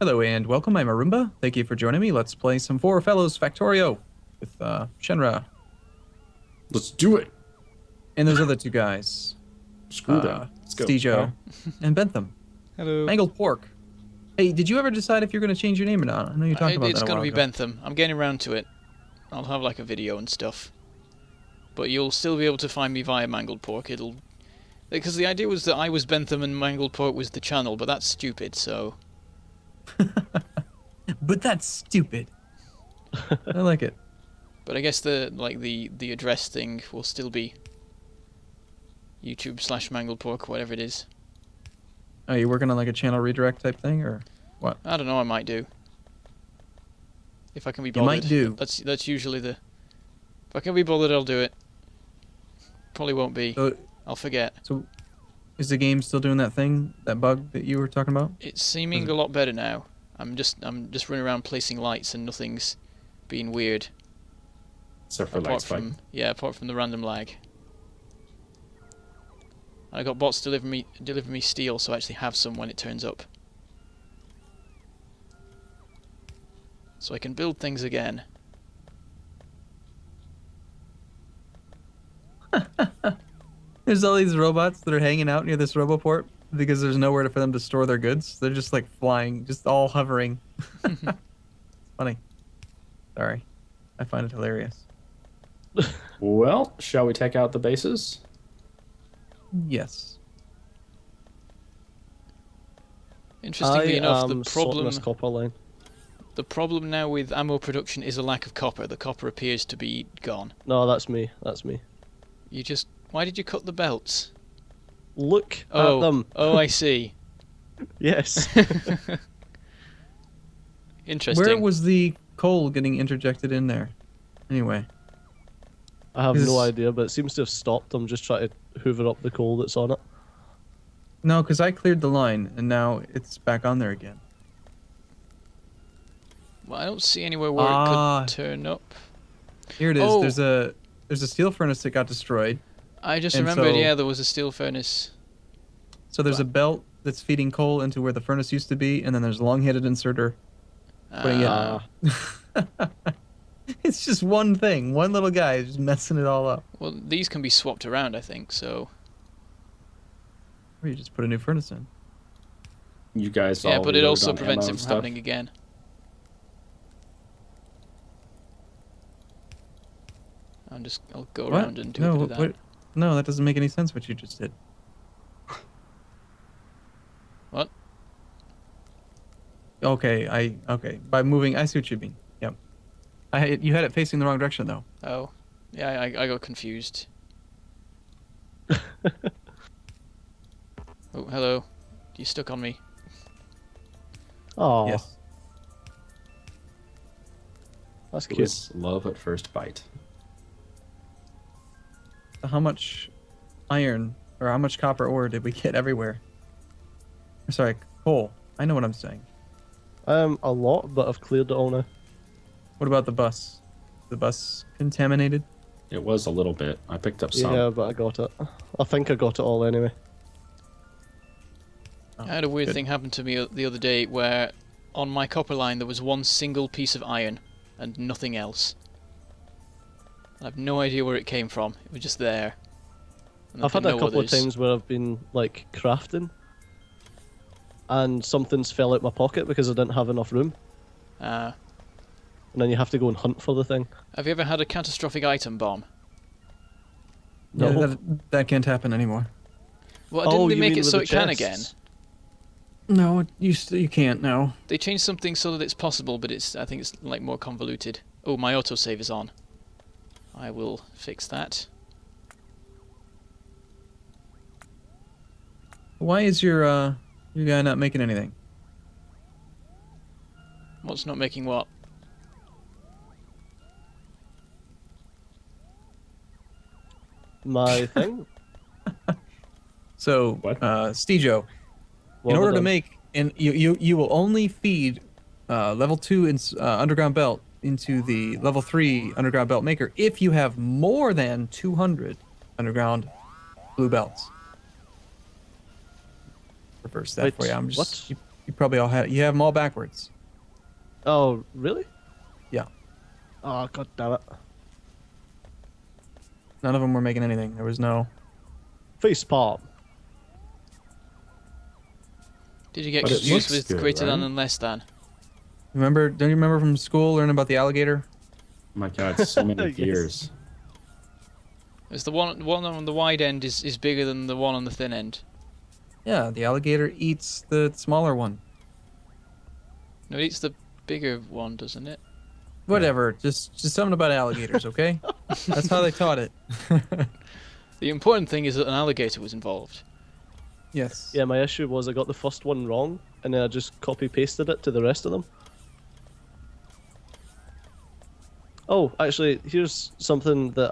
Hello and welcome, I'm Arumba. Thank you for joining me. Let's play some Four Fellows Factorio with Shenryyr2 Let's do it. and those other two guys. Screw them. Let's go. Steejo and Bentham. Hello. Mangledpork. Hey, did you ever decide if you're going to change your name or not? I know you talked about that It's a going to while be ago. Bentham. I'm getting around to it. I'll have like a video and stuff. But you'll still be able to find me via Mangledpork. Because the idea was that I was Bentham and Mangledpork was the channel, but that's stupid, so... But that's stupid. I like it. But I guess the address thing will still be YouTube/Mangledpork, whatever it is. Are you working on like a channel redirect type thing or what? I don't know, I might do. If I can be You bothered. might do. That's usually the... If I can be bothered, I'll do it. Probably won't be. So, I'll forget. so is the game still doing that thing, that bug that you were talking about? It's seeming a lot better now. I'm just running around placing lights and nothing's being weird. Except for light spike. Apart from the random lag. I got bots deliver me steel, so I actually have some when it turns up. So I can build things again. There's all these robots that are hanging out near this roboport because there's nowhere for them to store their goods. They're just like flying, just all hovering. It's funny. Sorry. I find it hilarious. Well, shall we take out the bases? Yes. Interestingly enough, copper line. the problem now with ammo production is a lack of copper. The copper appears to be gone. No, that's me. That's me. Why did you cut the belts? Look at them. Oh, I see. Yes. Interesting. Where was the coal getting interjected in there? Anyway. I have Is- no idea, but it seems to have stopped. I'm just trying to hoover up the coal that's on it. No, because I cleared the line and now it's back on there again. Well, I don't see anywhere where it could turn up. Here it is. Oh. There's a steel furnace that got destroyed. I just And remembered, so- yeah, there was a steel furnace. So there's a belt that's feeding coal into where the furnace used to be, and then there's a long-headed inserter putting Ah. it. It's just one thing. One little guy just messing it all up. Well, these can be swapped around, I think, so... Or you just put a new furnace in. You guys Yeah, all but it reload also on prevents ammo it and from stuff? happening again. I'll go around and do a bit of that. No, that doesn't make any sense what you just did. What? Okay, by moving, I see what you mean. Yep. You had it facing the wrong direction though. Oh. Yeah, I got confused. Oh, hello. You stuck on me. Oh, Yes. that's It cute. was love at first bite. So how much iron or how much copper ore did we get everywhere? Sorry, coal. I know what I'm saying. A lot, but I've cleared it all now. What about the bus? The bus contaminated? It was a little bit. I picked up some. Yeah, but I got it. I think I got it all anyway. Oh, I had a weird good. thing happen to me the other day where on my copper line there was one single piece of iron and nothing else. I have no idea where it came from. It was just there. And I've had no a couple of others. times where I've been like crafting, and something's fell out my pocket because I didn't have enough room, Uh, and then you have to go and hunt for the thing. have you ever had a catastrophic item bomb? No. Yeah, that can't happen anymore. Well, didn't they you make mean it with so the it can again? chests? No, you can't now. They changed something so that it's possible, but I think it's like more convoluted. Oh, my autosave is on. I will fix that. Why is your guy not making anything? What's not making what? My thing. So, What? Steejo, What in have I order to done? make, and you will only feed level 2 underground belt into the level 3 underground belt maker if you have more than 200 underground blue belts. Reverse that Wait, for you. I'm just what? You probably all have them all backwards. Oh, really? Yeah. Oh, god damn it. None of them were making anything. There was no. Face palm. Did you get But it confused looks with good, greater than right? and less than? Remember? Don't you remember from school learning about the alligator? Oh my god, so many Yes. gears. Is the one on the wide end is bigger than the one on the thin end? Yeah, the alligator eats the smaller one. No, it eats the bigger one, doesn't it? Whatever. Just something about alligators, okay? That's how they taught it. The important thing is that an alligator was involved. Yes. Yeah, my issue was I got the first one wrong, and then I just copy-pasted it to the rest of them. Oh, actually, here's something that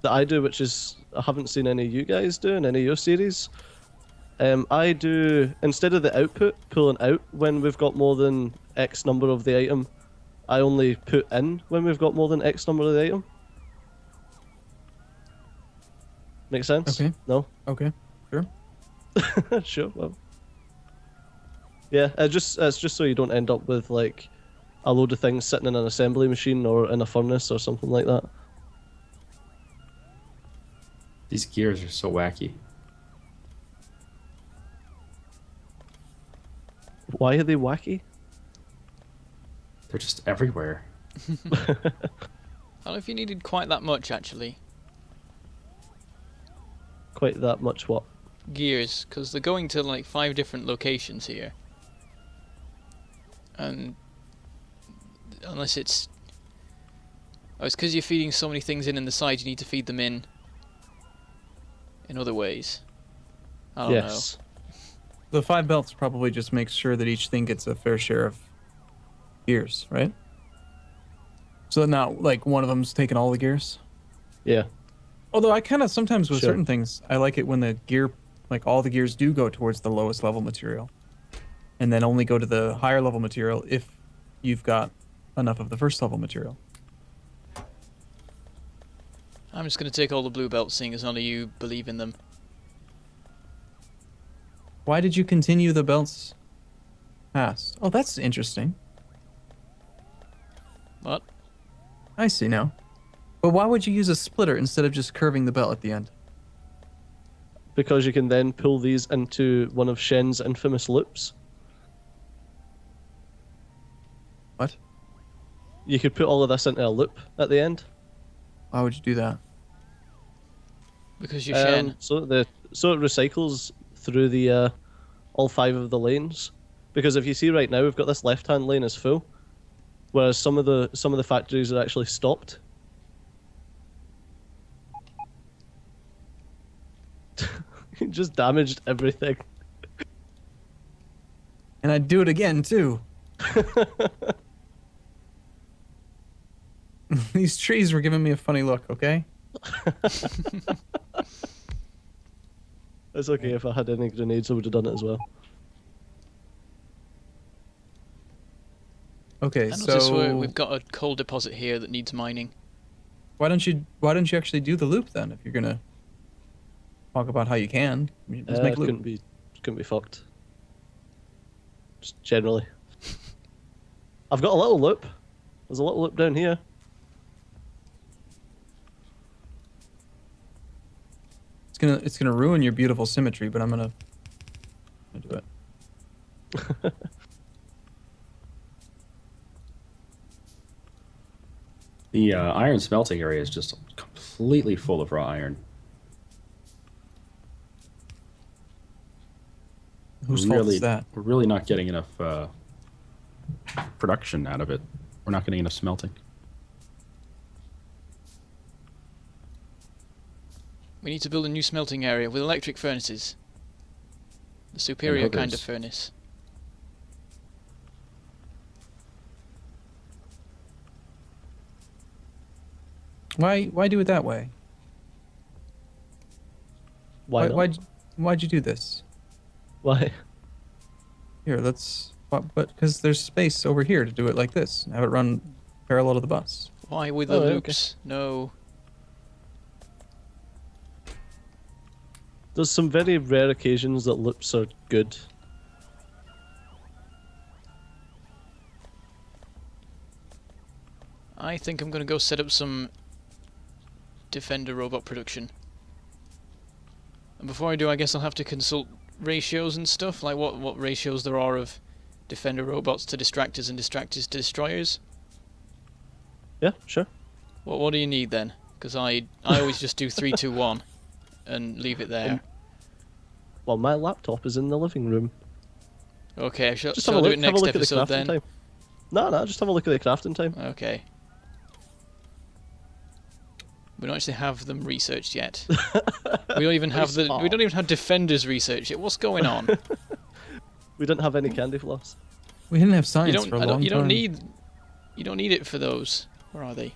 I do, which is I haven't seen any of you guys do in any of your series. I do, instead of the output pulling out when we've got more than X number of the item, I only put in when we've got more than X number of the item. Make sense? Okay. No? Okay. Sure. Sure. Well. Yeah, it's just so you don't end up with like a load of things sitting in an assembly machine or in a furnace or something like that. These gears are so wacky. Why are they wacky? They're just everywhere. I don't know if you needed quite that much, actually. Quite that much what? Gears, because they're going to like 5 different locations here. And unless it's... Oh, it's because you're feeding so many things in the side, you need to feed them in other ways. I don't know. The 5 belts probably just makes sure that each thing gets a fair share of gears, right? So not like one of them's taking all the gears. Yeah. Although I kind of sometimes with Sure. certain things, I like it when the gear, like all the gears do go towards the lowest level material. And then only go to the higher level material if you've got enough of the first level material. I'm just going to take all the blue belts, seeing as none of you believe in them. Why did you continue the belts past? Oh, that's interesting. What? I see now. But why would you use a splitter instead of just curving the belt at the end? Because you can then pull these into one of Shen's infamous loops. What? You could put all of this into a loop at the end. Why would you do that? Because you're Shen. So it recycles through the all 5 of the lanes. Because if you see right now, we've got this left-hand lane is full, whereas some of the factories are actually stopped. You just damaged everything. And I'd do it again, too. These trees were giving me a funny look, okay? It's okay, if I had any grenades, I would have done it as well. Okay, I notice so we've got a coal deposit here that needs mining. why don't you actually do the loop then if you're gonna talk about how you can? I mean, just make a loop. Couldn't be fucked. Just generally. I've got a little loop. There's a little loop down here. It's gonna ruin your beautiful symmetry, but I'm gonna do it. The iron smelting area is just completely full of raw iron. Whose fault is that? We're really not getting enough production out of it. We're not getting enough smelting. We need to build a new smelting area with electric furnaces. The superior kind of others. furnace. Why do it that way? Why not? Why'd you do this? Why? Here, let's. But because there's space over here to do it like this. Have it run parallel to the bus. Why with the Oh, okay. loops? No. There's some very rare occasions that loops are good. I think I'm going to go set up some Defender robot production. And before I do, I guess I'll have to consult ratios and stuff, like what ratios there are of Defender robots to distractors and distractors to destroyers. Yeah, sure. What do you need then? Because I always just do 3, 2, 1 and leave it there. Well, my laptop is in the living room. Okay, Just shall I do it next episode then? time. No, just have a look at the crafting time. Okay. We don't actually have them researched yet. We don't even have we don't even have Defenders researched yet. What's going on? We don't have any candy floss. We didn't have science for a long time. You don't need it for those. Where are they?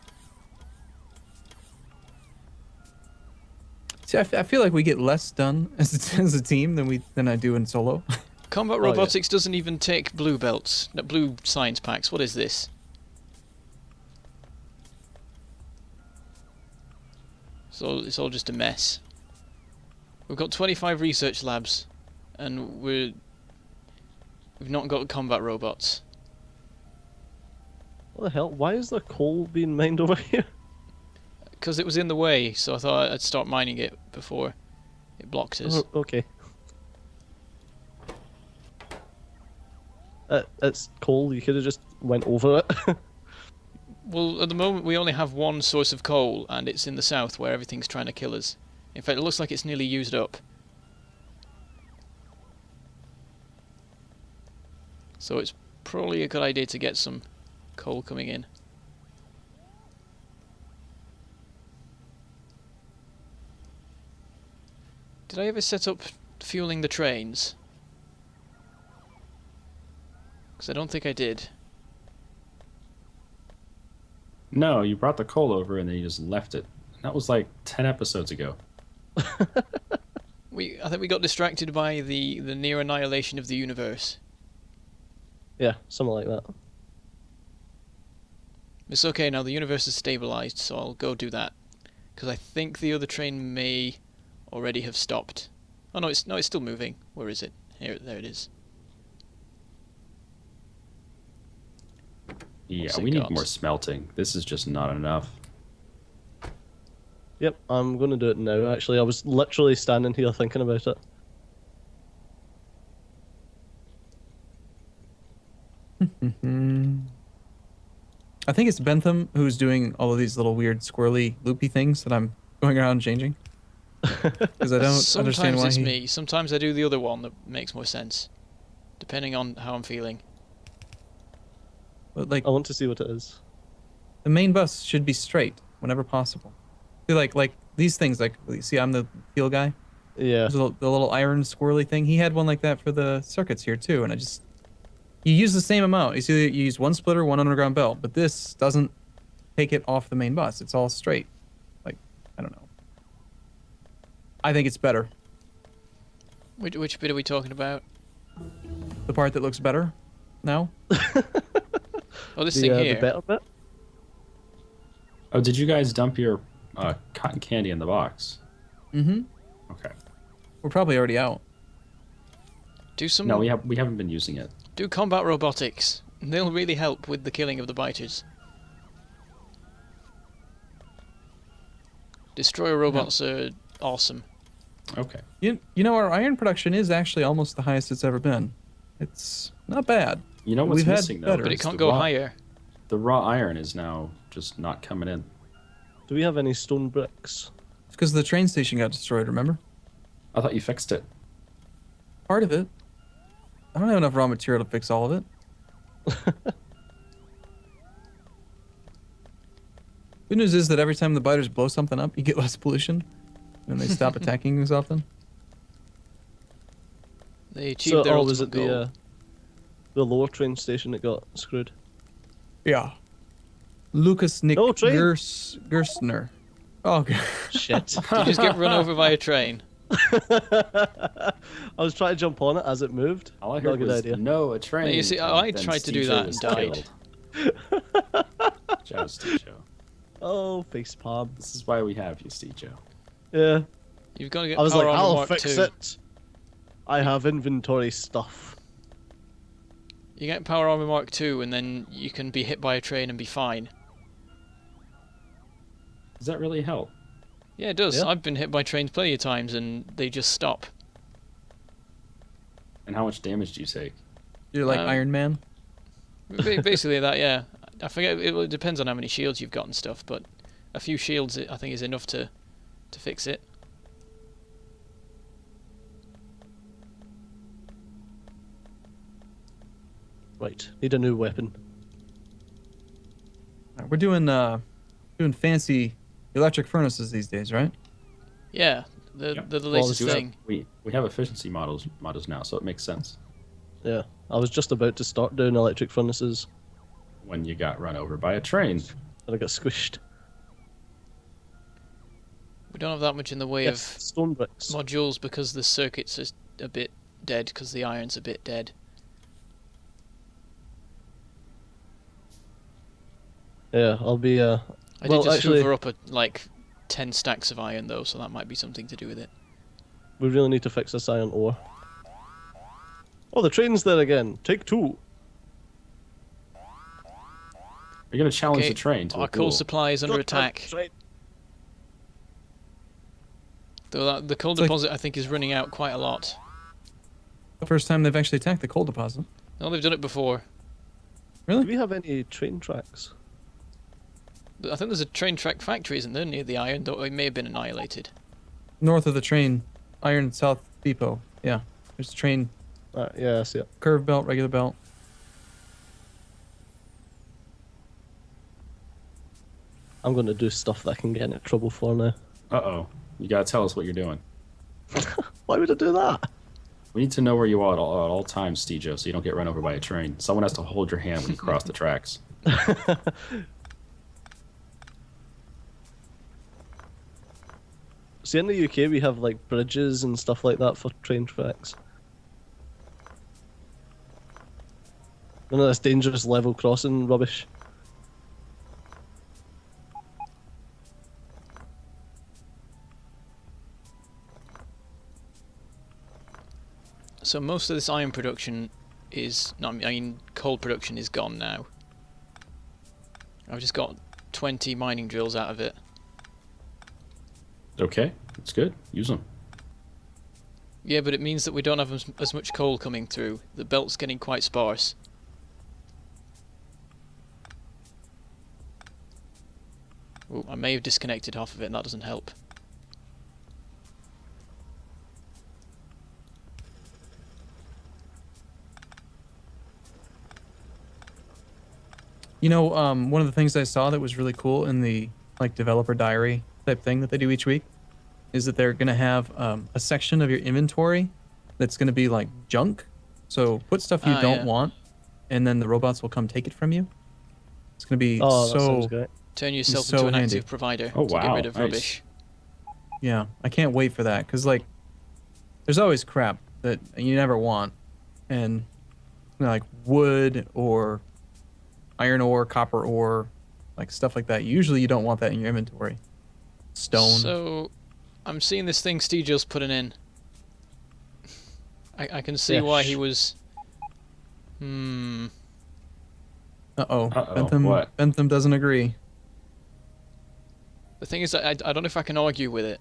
See, I feel like we get less done as a team than I do in solo. Combat robotics doesn't even take blue belts, no, blue science packs. What is this? So it's all just a mess. We've got 25 research labs, and we've not got combat robots. What the hell? Why is there coal being mined over here? Because it was in the way, so I thought I'd start mining it before it blocks us. Oh, okay. It's coal. You could have just went over it. Well, at the moment we only have one source of coal, and it's in the south where everything's trying to kill us. In fact, it looks like it's nearly used up. So it's probably a good idea to get some coal coming in. Did I ever set up fueling the trains? Because I don't think I did. No, you brought the coal over and then you just left it. That was like 10 episodes ago. I think we got distracted by the near annihilation of the universe. Yeah, something like that. It's okay now, the universe is stabilized, so I'll go do that. Because I think the other train may already have stopped. Oh no, it's still moving. Where is it? There it is. Yeah, What's it we need got? more smelting. This is just not enough. Yep, I'm gonna do it now. Actually, I was literally standing here thinking about it. I think it's Bentham who's doing all of these little weird squirrely loopy things that I'm going around changing. Because I don't understand Sometimes why it's me. Sometimes I do the other one that makes more sense, depending on how I'm feeling. But like I want to see what it is. the main bus should be straight whenever possible. See, like these things, like you see, I'm the fuel guy. Yeah. The little iron squirrely thing. He had one like that for the circuits here too, and you use the same amount. You see, you use one splitter, one underground belt, but this doesn't take it off the main bus. It's all straight. Like, I don't know. I think it's better. Which bit are we talking about? The part that looks better now. Oh, this thing The here. better bit. Oh, did you guys dump your cotton candy in the box? Mm-hmm. Okay. We're probably already out. Do some. No, we haven't been using it. Do combat robotics. They'll really help with the killing of the biters. Destroyer robots are awesome. Okay. You know, our iron production is actually almost the highest it's ever been. It's not bad. You know what's We've had missing though? better. But it is can't the go raw- higher. The raw iron is now just not coming in. Do we have any stone bricks? It's because the train station got destroyed, remember? I thought you fixed it. Part of it. I don't have enough raw material to fix all of it. Good news is that every time the biters blow something up, you get less pollution. And they stop attacking as often. They achieved their was ultimate it goal. the lower train station that got screwed? Yeah. Lucas Nick No, train. Gerstner. Oh, God. Shit. Did you just get run over by a train? I was trying to jump on it as it moved. All I Not a heard good was, idea. no, a train. No, you see, and I then tried to do Steejo that was and died. killed. Ciao, Steejo. Oh, facepalm. This is why we have you, Steejo. Yeah. You've got to get I was power like, armor I'll Mark fix 2. it. I have inventory stuff. You get power armor Mark 2 and then you can be hit by a train and be fine. Does that really help? Yeah, it does. Yeah. I've been hit by trains plenty of times, and they just stop. And how much damage do you take? You're like Um, Iron Man. Basically that, yeah. I forget. It depends on how many shields you've got and stuff, but a few shields, I think, is enough to fix it. Right, need a new weapon. Alright, we're doing fancy electric furnaces these days, right? Yeah, Yep. they're the Well, latest Do have- thing. we have efficiency models now, so it makes sense. Yeah, I was just about to start doing electric furnaces, When you got run over by a train. and I got squished. We don't have that much in the way Yes, of stone bricks. modules because the circuits are a bit dead because the iron's a bit dead. Yeah, I'll be. I Well, did just actually- hoover up like 10 stacks of iron though, so that might be something to do with it. We really need to fix this iron ore. Oh, the train's there again. Take 2. You're going to challenge Okay, the train to our a coal duel. supply is under attack. Right. Though the coal It's like- deposit I think is running out quite a lot. The first time they've actually attacked the coal deposit. No, they've done it before. Do Really? we have any train tracks? I think there's a train track factory, isn't there, near the iron, though it may have been annihilated. North of the train, Iron South Depot. Yeah, there's a train Yeah, I see it. curve belt, regular belt. I'm going to do stuff that I can get into trouble for now. Uh-oh. You got to tell us what you're doing. Why would I do that? We need to know where you are at all times, Steejo, so you don't get run over by a train. Someone has to hold your hand when you cross the tracks. See, in the UK we have like bridges and stuff like that for train tracks. None of this dangerous level crossing rubbish. So most of this iron production is, no, I mean coal production is gone now. I've just got 20 mining drills out of it. Okay, that's good. Use them. Yeah, but it means that we don't have as much coal coming through. The belt's getting quite sparse. Ooh, I may have disconnected half of it and that doesn't help. You know, one of the things I saw that was really cool in the like developer diary type thing that they do each week is that they're gonna have a section of your inventory that's gonna be like junk. So put stuff you don't yeah. want, and then the robots will come take it from you. It's gonna be Oh, that sounds so great. Turn yourself so into an handy. active provider Oh, to get wow, rid of nice. rubbish. yeah. I can't wait for that because like there's always crap that you never want, and you know, like wood or iron ore, copper ore, like stuff like that. Usually you don't want that in your inventory. Stone. So, I'm seeing this thing Steejo's putting in. I can see Yeah, why he was... Uh-oh. Uh-oh, Bentham, what? Bentham doesn't agree. The thing is, I don't know if I can argue with it.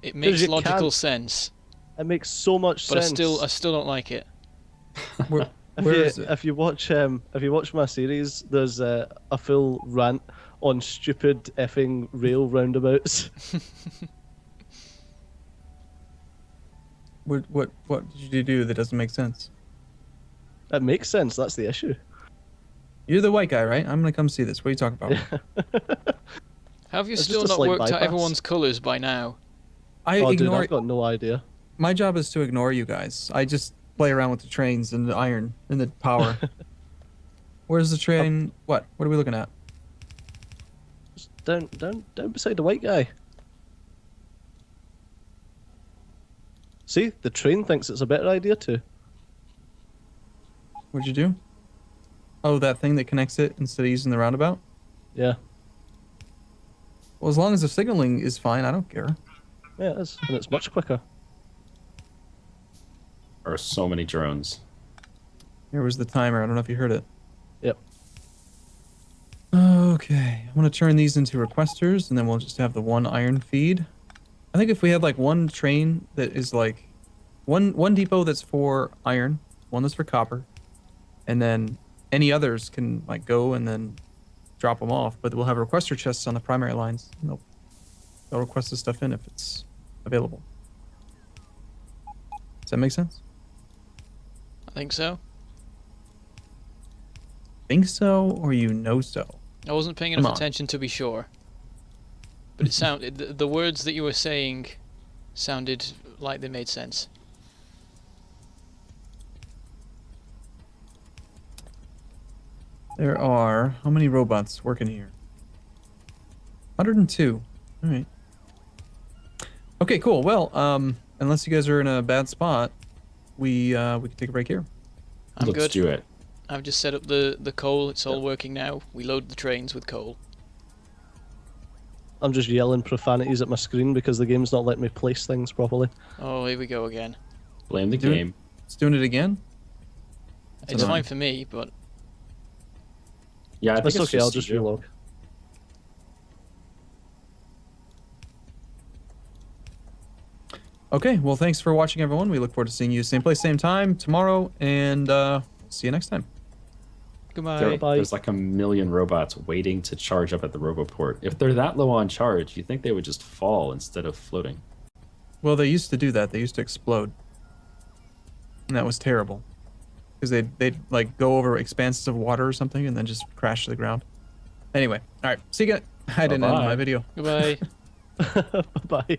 It makes you logical can't. sense, It makes so much but sense. I still don't like it. Where is it? If you watch my series, there's a full rant on stupid effing rail roundabouts. What did you do that doesn't make sense? It makes sense. That's the issue. You're the white guy, right? I'm gonna come see this. What are you talking about? Have you It's still just a not slight worked out bypass. everyone's colours by now? I Oh, dude, ignore. I've got no idea. My job is to ignore you guys. I just play around with the trains and the iron and the power. Where's the train? What? What are we looking at? Just down beside the white guy. See, the train thinks it's a better idea too. What'd you do? Oh, that thing that connects it instead of using the roundabout? Yeah, Well, as long as the signaling is fine, I don't care. yeah, it is, and it's much quicker. There are so many drones. Here was the timer. I don't know if you heard it. Yep. Oh, Okay, I'm gonna turn these into requesters, and then we'll just have the one iron feed. I think if we had like one train that is like one depot that's for iron, one that's for copper, and then any others can like go and then drop them off. But we'll have requester chests on the primary lines. And they'll request the stuff in if it's available. Does that make sense? I think so. Think so, or you know so? I wasn't paying Come enough on. attention to be sure. But it sounded the words that you were saying sounded like they made sense. There are how many robots working here? 102. All right. Okay, cool. Well, unless you guys are in a bad spot, we can take a break here. I'm Let's good. do it. I've just set up the coal. It's all working now. We load the trains with coal. I'm just yelling profanities at my screen because the game's not letting me place things properly. Oh, here we go again. Blame the Do it. game. It's doing it again. It's annoying. fine for me, but Yeah, I think That's it's okay, I'll just Steejo. relog. Okay, well, thanks for watching, everyone. We look forward to seeing you same place, same time tomorrow, and see you next time. goodbye. Bye. There's like a million robots waiting to charge up at the Roboport. If they're that low on charge, you'd think they would just fall instead of floating. Well, they used to do that. They used to explode, and that was terrible because they'd like go over expanses of water or something and then just crash to the ground. Anyway, all right, see you guys. I didn't end Bye-bye. my video. Goodbye. Bye.